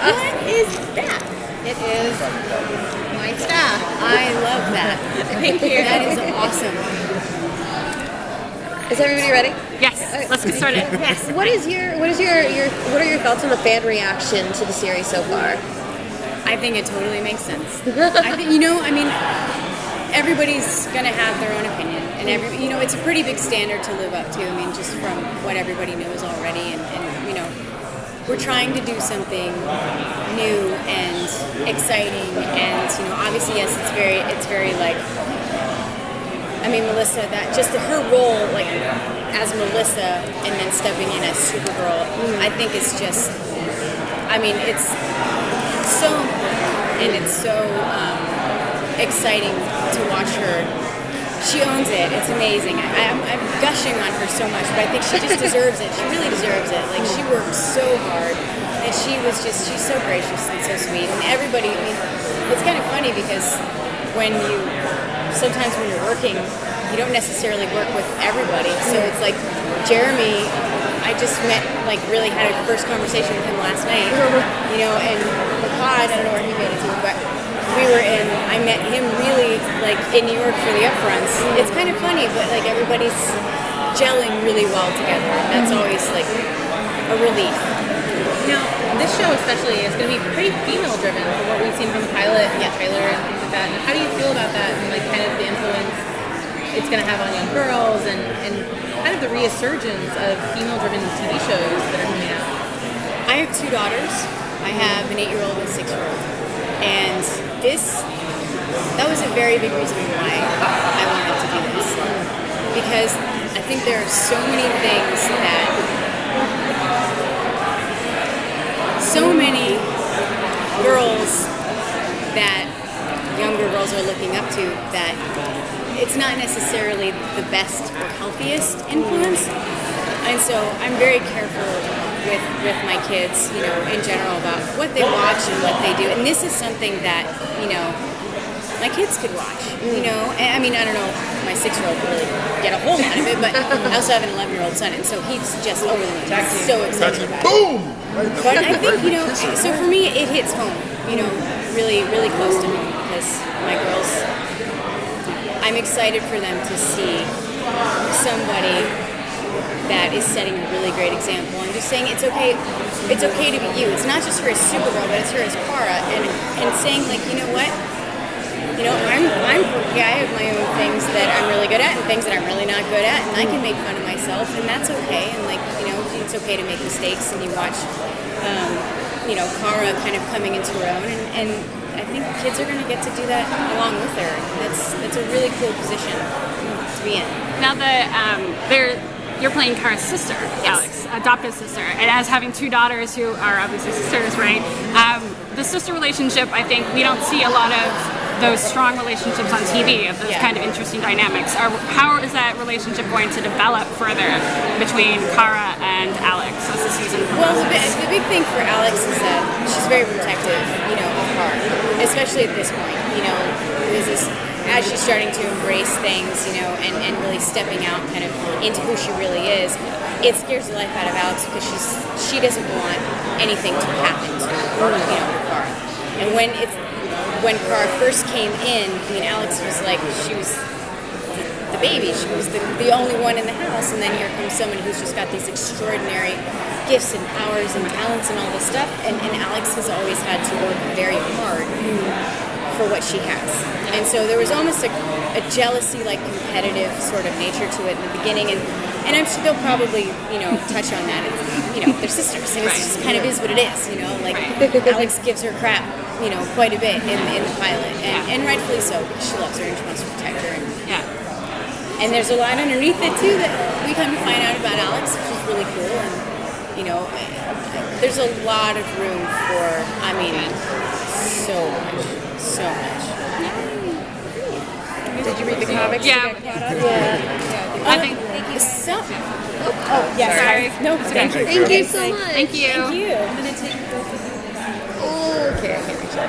What is that? It is my staff. I love that. Thank you. That is awesome. Is everybody ready? Yes, let's get started. Yes. What are your thoughts on the fan reaction to the series so far? I think it totally makes sense. I think, everybody's going to have their own opinion. And, it's a pretty big standard to live up to. I mean, just from what everybody knows already. And we're trying to do something new and exciting. And, obviously, yes, it's very like, Melissa, that just her role, like, as Melissa and then stepping in as Supergirl, I think is just, it's so important and it's so exciting to watch her. She owns it. It's amazing. I'm gushing on her so much, but I think she just deserves it. She really deserves it. Like, she worked so hard, and she's so gracious and so sweet. And everybody, it's kind of funny because sometimes when you're working, you don't necessarily work with everybody. So it's like Jeremy, I just really had a first conversation with him last night, and the pod, I don't know where he made it to, but I met him really, in New York for the upfronts. It's kind of funny, but, everybody's gelling really well together. That's always, a relief. Now, this show especially is going to be pretty female-driven from what we've seen from the pilot and Chyler and things like that. And how do you feel about that and, kind of the influence it's going to have on young girls and kind of the resurgence of female-driven TV shows that are coming out? I have 2 daughters. I have an 8-year-old and a 6-year-old. And that was a very big reason why I wanted to do this. Because I think there are so many things that so many girls that younger girls are looking up to that it's not necessarily the best or healthiest influence. And so I'm very careful with my kids, in general about what they watch and what they do. And this is something that, my kids could watch, And, I don't know if my 6-year-old could really get a whole lot of it, but I also have an 11-year-old son, and so he's just over the moon. He's so excited about it. Boom! But I think, so for me, it hits home, really, really close to home, because my girls, I'm excited for them to see somebody that is setting a really great example and just saying it's okay to be you. It's not just her as Supergirl, but it's her as Kara, and saying, you know what? I have my own things that I'm really good at and things that I'm really not good at, and I can make fun of myself, and that's okay. And it's okay to make mistakes. And you watch, Kara kind of coming into her own, and I think kids are going to get to do that along with her. That's a really cool position to be in. Now you're playing Kara's sister, yes. Alex, adopted sister, and as having 2 daughters who are obviously sisters, right? The sister relationship, I think we don't see a lot of those strong relationships on TV, of those kind of interesting dynamics. How is that relationship going to develop further between Kara and Alex as the season progresses? Well, the big thing for Alex is that she's very protective, of Kara, especially at this point. As she's starting to embrace things, and really stepping out kind of into who she really is, it scares the life out of Alex because she doesn't want anything to happen to Kara. And when Kara first came in, Alex was she was the baby. She was the only one in the house, and then here comes someone who's just got these extraordinary gifts and powers and talents and all this stuff, and Alex has always had to work very hard for what she has. And so there was almost a jealousy, competitive sort of nature to it in the beginning, and I'm sure they'll probably, touch on that. They're sisters, and it just kind of is what it is, Alex gives her crap, quite a bit in the pilot, and rightfully so, because she loves her and she wants to protect her. And there's a lot underneath it, too, that we come to find out about Alex, which is really cool, and, there's a lot of room for, so much. Did you read the comics? Yeah. I think so. Sorry. No, thank you. Thank you so much. Thank you. Thank you.